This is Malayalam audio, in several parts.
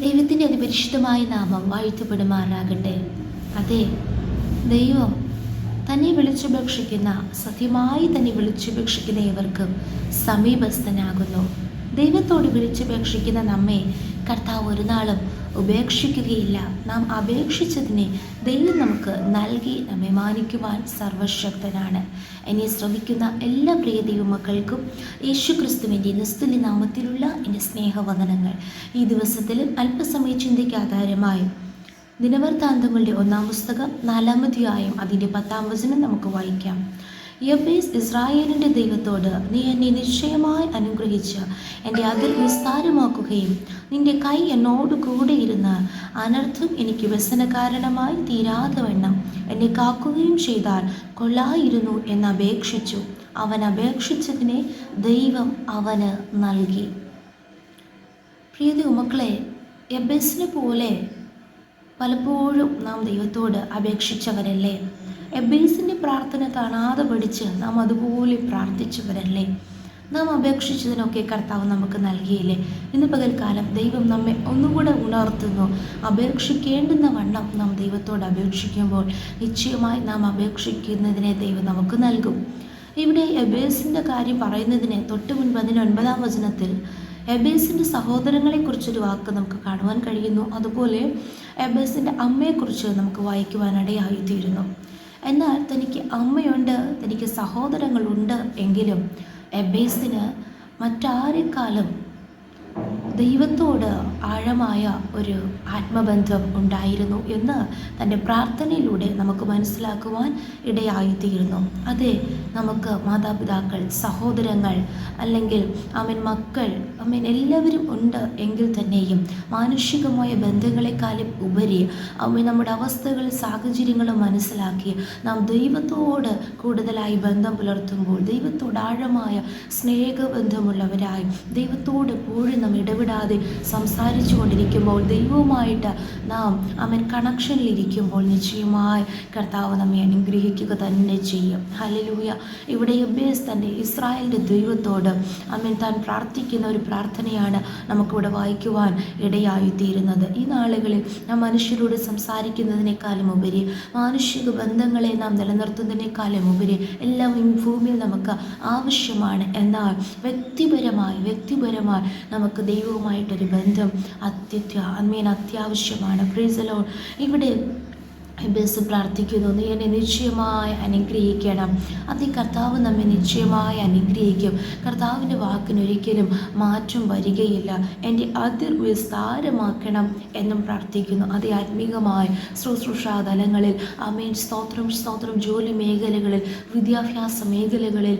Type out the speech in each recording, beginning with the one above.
ദൈവത്തിൻ്റെ അതിപരിശുദ്ധമായ നാമം വാഴ്ത്തപ്പെടുമാറാകട്ടെ. അതെ, ദൈവം തന്നെ വിളിച്ചപേക്ഷിക്കുന്ന, സത്യമായി തന്നെ വിളിച്ചപേക്ഷിക്കുന്ന ഏവർക്കും സമീപസ്ഥനാകുന്നു. ദൈവത്തോട് വിളിച്ചപേക്ഷിക്കുന്ന നമ്മെ കർത്താവ് ഒരു നാളും ഉപേക്ഷിക്കുകയില്ല. നാം അപേക്ഷിച്ചതിനെ ദൈവം നമുക്ക് നൽകി നമ്മെ മാനിക്കുവാൻ സർവശക്തനാണ്. എന്നെ ശ്രമിക്കുന്ന എല്ലാ പ്രിയ ദൈവമക്കൾക്കും യേശുക്രിസ്തുവിൻ്റെ നിസ്തുല്യ നാമത്തിലുള്ള എൻ്റെ സ്നേഹവന്ദനങ്ങൾ. ഈ ദിവസത്തിലും അല്പസമയ ചിന്തയ്ക്ക് ആധാരമായും ദിനവൃത്താന്തങ്ങളുടെ 1-ാം പുസ്തകം 4-ാം അധ്യായം അതിൻ്റെ 10-ാം വചനം നമുക്ക് വായിക്കാം. യബ്ബേസ് ഇസ്രായേലിൻ്റെ ദൈവത്തോട്, നീ എന്നെ നിശ്ചയമായി അനുഗ്രഹിച്ച് എൻ്റെ അതിർ വിസ്താരമാക്കുകയും നിന്റെ കൈ എന്നോട് കൂടെ ഇരുന്ന് അനർത്ഥം എനിക്ക് വ്യസനകാരണമായി തീരാതെ വണ്ണം എന്നെ കാക്കുകയും ചെയ്താൽ കൊള്ളായിരുന്നു എന്നപേക്ഷിച്ചു. അവൻ അപേക്ഷിച്ചതിനെ ദൈവം അവന് നൽകി. പ്രിയ ദൈവമക്കളെ, യബ്ബേസിനെ പോലെ പലപ്പോഴും നാം ദൈവത്തോട് അപേക്ഷിച്ചവരല്ലേ? യബ്ബേസിൻ്റെ പ്രാർത്ഥന കാണാതെ പഠിച്ച് നാം അതുപോലെ പ്രാർത്ഥിച്ചവരല്ലേ? നാം അപേക്ഷിച്ചതിനൊക്കെ കർത്താവ് നമുക്ക് നൽകിയില്ലേ? ഇന്ന് പകൽക്കാലം ദൈവം നമ്മെ ഒന്നുകൂടെ ഉണർത്തുന്നു. അപേക്ഷിക്കേണ്ടുന്ന വണ്ണം നാം ദൈവത്തോട് അപേക്ഷിക്കുമ്പോൾ നിശ്ചയമായി നാം അപേക്ഷിക്കുന്നതിനെ ദൈവം നമുക്ക് നൽകും. ഇവിടെ യബ്ബേസിൻ്റെ കാര്യം പറയുന്നതിന് തൊട്ട് മുൻപ് 9-ാം വചനത്തിൽ യബ്ബേസിൻ്റെ സഹോദരങ്ങളെക്കുറിച്ചൊരു വാക്ക് നമുക്ക് കാണുവാൻ കഴിയുന്നു. അതുപോലെ യബ്ബേസിൻ്റെ അമ്മയെക്കുറിച്ച് നമുക്ക് വായിക്കുവാനിടയായിത്തീരുന്നു. എന്നാൽ തനിക്ക് അമ്മയുണ്ട്, തനിക്ക് സഹോദരങ്ങളുണ്ട് എങ്കിലും യബ്ബേസിന് മറ്റാരെക്കാളും ദൈവത്തോട് ആഴമായ ഒരു ആത്മബന്ധം ഉണ്ടായിരുന്നു എന്ന് തൻ്റെ പ്രാർത്ഥനയിലൂടെ നമുക്ക് മനസ്സിലാക്കുവാൻ ഇടയായിത്തീരുന്നു. അതെ, നമുക്ക് മാതാപിതാക്കൾ, സഹോദരങ്ങൾ, അല്ലെങ്കിൽ മക്കൾ, എല്ലാവരും ഉണ്ട് എങ്കിൽ തന്നെയും മാനുഷികമായ ബന്ധങ്ങളെക്കാളും ഉപരി നമ്മുടെ അവസ്ഥകൾ, സാഹചര്യങ്ങളും മനസ്സിലാക്കി നാം ദൈവത്തോട് കൂടുതലായി ബന്ധം പുലർത്തുമ്പോൾ, ദൈവത്തോട് ആഴമായ സ്നേഹബന്ധമുള്ളവരായി ദൈവത്തോട് എപ്പോഴും നാം ഇടപെടാതെ സംസാരിച്ചു കൊണ്ടിരിക്കുമ്പോൾ, ദൈവവുമായിട്ട് നാം കണക്ഷനിലിരിക്കുമ്പോൾ നിശ്ചയമായി കർത്താവ് നമ്മെ അനുഗ്രഹിക്കുക തന്നെ ചെയ്യും. ഹല്ലേലൂയ. ഇവിടെ യബ്ബേസ് തൻ്റെ ഇസ്രായേലിൻ്റെ ദൈവത്തോട് താൻ പ്രാർത്ഥിക്കുന്ന ഒരു പ്രാർത്ഥനയാണ് നമുക്കിവിടെ വായിക്കുവാൻ ഇടയായിത്തീരുന്നത്. ഈ നാളുകളിൽ നാം മനുഷ്യരോട് സംസാരിക്കുന്നതിനേക്കാളും ഉപരി, മാനുഷിക ബന്ധങ്ങളെ നാം നിലനിർത്തുന്നതിനേക്കാളും ഉപരി എല്ലാം ഈ ഭൂമിയിൽ നമുക്ക് ആവശ്യമാണ്. എന്നാൽ വ്യക്തിപരമായി നമുക്ക് ദൈവവുമായിട്ടൊരു ബന്ധം അത്യാവശ്യമാണ്. Praise the Lord. ഇവിടെ യബ്ബേസ് പ്രാർത്ഥിക്കുന്നു, നീ എന്നെ നിശ്ചയമായി അനുഗ്രഹിക്കണം. അതേ, കർത്താവ് നമ്മെ നിശ്ചയമായി അനുഗ്രഹിക്കും. കർത്താവിൻ്റെ വാക്കിനൊരിക്കലും മാറ്റം വരികയില്ല. എൻ്റെ അതിർ വിസ്താരമാക്കണം എന്നും പ്രാർത്ഥിക്കുന്നു. അതേ, ആത്മീകമായ ശുശ്രൂഷാ തലങ്ങളിൽ സ്തോത്രം, ജോലി മേഖലകളിൽ, വിദ്യാഭ്യാസ മേഖലകളിൽ,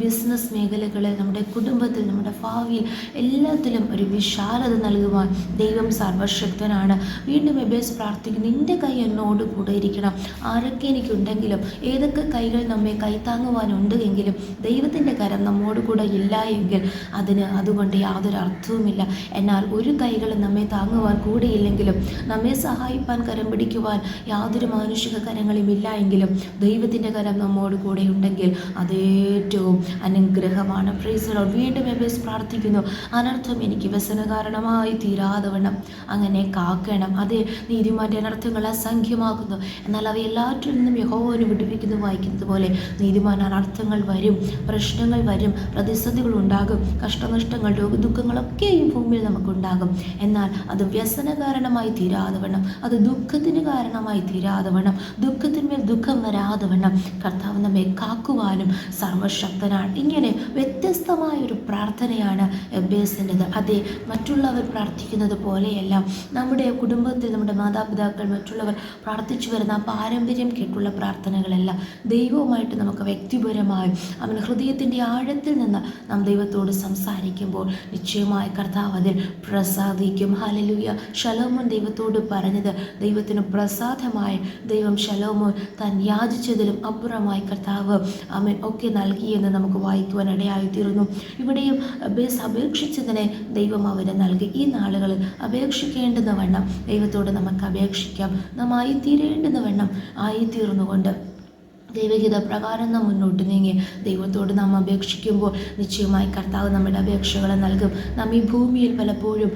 ബിസിനസ് മേഖലകളിൽ, നമ്മുടെ കുടുംബത്തിൽ, നമ്മുടെ ഭാവിയിൽ എല്ലാത്തിലും ഒരു വിശാലത നൽകുവാൻ ദൈവം സർവശക്തനാണ്. വീണ്ടും യബ്ബേസ് പ്രാർത്ഥിക്കുന്നു, നിൻ്റെ കൈ എന്നോട് കൂടെ ഇരിക്കണം. ആരൊക്കെ എനിക്കുണ്ടെങ്കിലും, ഏതൊക്കെ കൈകൾ നമ്മെ കൈത്താങ്ങുവാനുണ്ട് എങ്കിലും ദൈവത്തിൻ്റെ കരം നമ്മോട് കൂടെ ഇല്ല എങ്കിൽ അതുകൊണ്ട് യാതൊരു അർത്ഥവുമില്ല. എന്നാൽ ഒരു കൈകളും നമ്മെ താങ്ങുവാൻ കൂടെയില്ലെങ്കിലും, നമ്മെ സഹായിപ്പാൻ കരം പിടിക്കുവാൻ യാതൊരു മാനുഷിക കരങ്ങളും ഇല്ല എങ്കിലും ദൈവത്തിൻ്റെ കരം നമ്മോട് കൂടെ ഉണ്ടെങ്കിൽ അതേറ്റവും അനുഗ്രഹമാണ്. Praise the Lord. വീണ്ടും യബ്ബേസ് പ്രാർത്ഥിക്കുന്നു, അനർത്ഥം എനിക്ക് വ്യസനകാരണമായി തീരാതെ വണ്ണം അങ്ങനെ കാക്കണം. അതേ, നീതിമാന്റെ അനർത്ഥങ്ങൾ അസംഖ്യമാകുന്നു, എന്നാൽ അവയെല്ലാറ്റിൽ നിന്നും യഹോവനെ വിടുവിക്കുന്നു. വായിക്കുന്നത് പോലെ നീതിമാൻ അനർത്ഥങ്ങൾ വരും, പ്രശ്നങ്ങൾ വരും, പ്രതിസന്ധികൾ ഉണ്ടാകും, കഷ്ടനഷ്ടങ്ങൾ, രോഗദുഃഖങ്ങളൊക്കെ ഈ ഭൂമിയിൽ നമുക്കുണ്ടാകും. എന്നാൽ അത് വ്യസന കാരണമായി തീരാതെ വണ്ണം, അത് ദുഃഖത്തിന് കാരണമായി തീരാതെ വണ്ണം, ദുഃഖത്തിന്മേൽ ദുഃഖം വരാതെ വണ്ണം കർത്താവ് നമ്മെ കാക്കുവാനും സർവശക്തനാണ്. ഇങ്ങനെ വ്യത്യസ്തമായൊരു പ്രാർത്ഥനയാണ് യബ്ബേസിൻ്റെത്. അതേ, മറ്റുള്ളവർ പ്രാർത്ഥിക്കുന്നത് പോലെയല്ല. നമ്മുടെ കുടുംബത്തിൽ നമ്മുടെ മാതാപിതാക്കൾ, മറ്റുള്ളവർ പ്രാർത്ഥിച്ചു വരുന്ന ആ പാരമ്പര്യം കേട്ടുള്ള പ്രാർത്ഥനകളല്ല. ദൈവവുമായിട്ട് നമുക്ക് വ്യക്തിപരമായി ഹൃദയത്തിൻ്റെ ആഴത്തിൽ നിന്ന് നാം ദൈവത്തോട് സംസാരിക്കുമ്പോൾ നിശ്ചയമായി കർത്താവ് അതിൽ പ്രസാദിക്കും. ഹല്ലേലൂയ. ശലോമോൻ ദൈവത്തോട് പറഞ്ഞത് ദൈവത്തിന് പ്രസാദമായി ദൈവം ശലോമോൻ താൻ യാചിച്ചതിലും അപ്പുറമായി കർത്താവ് ഒക്കെ നൽകിയെന്ന് നമുക്ക് വായിക്കുവാൻ ഇടയായിത്തീരുന്നു. ഇവിടെയും അപേക്ഷിച്ചതിനെ ദൈവം അവന് നൽകി. ഈ നാളുകളിൽ അപേക്ഷിക്കേണ്ടുന്ന വണ്ണം ദൈവത്തോട് നമുക്ക് അപേക്ഷിക്കാം. നാം ആയിത്തീരേണ്ടുന്ന വണ്ണം ആയിത്തീർന്നുകൊണ്ട് ദൈവഹിത പ്രകാരം നാം മുന്നോട്ട് നീങ്ങി ദൈവത്തോട് നാം അപേക്ഷിക്കുമ്പോൾ നിശ്ചയമായി കർത്താവ് നമ്മുടെ അപേക്ഷകളെ നൽകും. നാം ഈ ഭൂമിയിൽ പലപ്പോഴും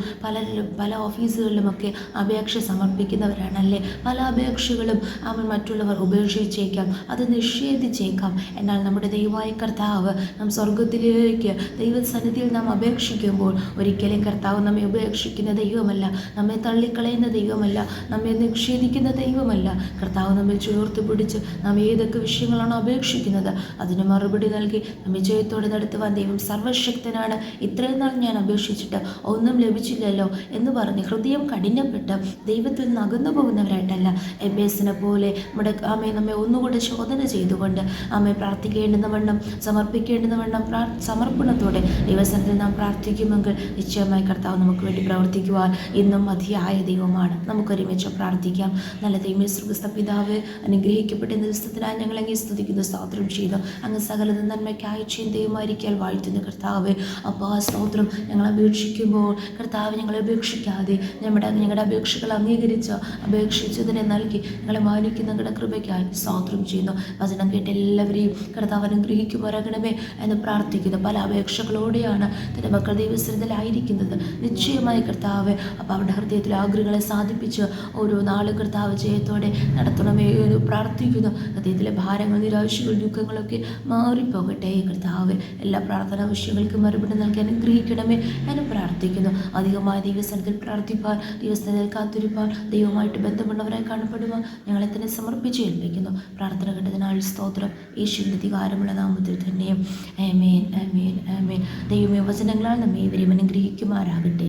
പല ഓഫീസുകളിലുമൊക്കെ അപേക്ഷ സമർപ്പിക്കുന്നവരാണല്ലേ. പല അപേക്ഷകളും അവൻ മറ്റുള്ളവർ ഉപേക്ഷിച്ചേക്കാം, അത് നിഷേധിച്ചേക്കാം. എന്നാൽ നമ്മുടെ ദൈവമായ കർത്താവ് നാം സ്വർഗത്തിലേക്ക് ദൈവസന്നിധിയിൽ നാം അപേക്ഷിക്കുമ്പോൾ ഒരിക്കലും കർത്താവ് നമ്മെ ഉപേക്ഷിക്കുന്ന ദൈവമല്ല, നമ്മെ തള്ളിക്കളയുന്ന ദൈവമല്ല, നമ്മെ നിഷേധിക്കുന്ന ദൈവമല്ല. കർത്താവ് നമ്മെ ചേർത്ത് പിടിച്ച് നാം ഏതൊക്കെ വിഷയങ്ങളാണ് അപേക്ഷിക്കുന്നത് അതിന് മറുപടി നൽകി നമ്മെ ജയത്തോടെ നടത്തുവാൻ ദൈവം സർവശക്തനാണ്. ഇത്രയും നാൾ ഞാൻ അപേക്ഷിച്ചിട്ട് ഒന്നും ലഭിച്ചില്ലല്ലോ എന്ന് പറഞ്ഞ് ഹൃദയം കഠിനപ്പെട്ട് ദൈവത്തിൽ നിന്ന് അകന്നു പോകുന്നവരായിട്ടല്ല, എബേസിനെ പോലെ നമ്മെ ഒന്നുകൂടെ ശോധന ചെയ്തുകൊണ്ട് പ്രാർത്ഥിക്കേണ്ടുന്ന വണ്ണം സമർപ്പിക്കേണ്ടുന്ന വണ്ണം സമർപ്പണത്തോടെ ദൈവസന്നിധിയിൽ നാം പ്രാർത്ഥിക്കുമെങ്കിൽ നിശ്ചയമായി കർത്താവ് നമുക്ക് വേണ്ടി പ്രവർത്തിക്കുവാൻ ഇന്നും മതിയായ ദൈവമാണ്. നമുക്കൊരുമിച്ച് പ്രാർത്ഥിക്കാം. നല്ല ദൈവമേ, സ്വർഗ്ഗസ്ഥ പിതാവേ, അനുഗ്രഹിക്കപ്പെട്ട ദിവസത്തിനായി ഞങ്ങൾ അങ്ങേ സ്തുതിക്കുന്നു, സ്തോത്രം ചെയ്യുന്നു. അങ്ങ് സകലത നന്മയ്ക്കായി ദൈവമായിരിക്കാൻ വാഴ്ത്തുന്ന കർത്താവ്. അപ്പോൾ ആ സ്തോത്രം ഞങ്ങൾ അപേക്ഷിക്കുമ്പോൾ കർത്താവ് ഞങ്ങളെ ഉപേക്ഷിക്കാതെ ഞങ്ങളുടെ അപേക്ഷകൾ അംഗീകരിച്ച് അപേക്ഷിച്ചതിനെ നൽകി ഞങ്ങളെ മാനിക്കുന്ന ഞങ്ങളുടെ കൃപയ്ക്കായി സ്തോത്രം ചെയ്യുന്നു. വചനം കേട്ട് എല്ലാവരെയും കർത്താവ് അനുഗ്രഹിക്കുമാറാകണമേ എന്ന് പ്രാർത്ഥിക്കുന്നു. പല അപേക്ഷകളോടെയാണ് തൻ്റെ മക്കൾ ദൈവസന്നിധിയിലായിരിക്കുന്നത്. നിശ്ചയമായി കർത്താവ് അപ്പോൾ അവരുടെ ഹൃദയത്തിൽ ആഗ്രഹങ്ങളെ സാധിപ്പിച്ച് ഓരോ നാളും കർത്താവ് ജയത്തോടെ നടത്തണമേ എന്ന് പ്രാർത്ഥിക്കുന്നു. ഹൃദയത്തിലെ ഭാരങ്ങൾ, നിരാശകൾ, ദുഃഖങ്ങളൊക്കെ മാറിപ്പോകട്ടെ കർത്താവ്. എല്ലാ പ്രാർത്ഥനാ വിഷയങ്ങൾക്കും മറുപടി നൽകി അനുഗ്രഹിക്കണമേ എന്ന് പ്രാർത്ഥിക്കുന്നു. അധികമായി ദൈവസന്നിധിയിൽ പ്രാർത്ഥിപ്പാൻ, ദൈവസന്നിധിയിൽ കാത്തിരിപ്പാൻ, ദൈവമായിട്ട് ബന്ധമുള്ളവരായി കാണപ്പെടുവാൻ ഞങ്ങളെ തന്നെ സമർപ്പിച്ച് ഏൽപ്പിക്കുന്നു. പ്രാർത്ഥന കേട്ടതിനാൽ സ്തോത്രം. യേശുവിൻ്റെ അധികാരമുള്ള നാമത്തിൽ തന്നെയും ആമേൻ, ആമേൻ, ആമേൻ. ദൈവമേ, വചനങ്ങളാൽ നമ്മെ ഇവരെയും അനുഗ്രഹിക്കുമാറാകട്ടെ.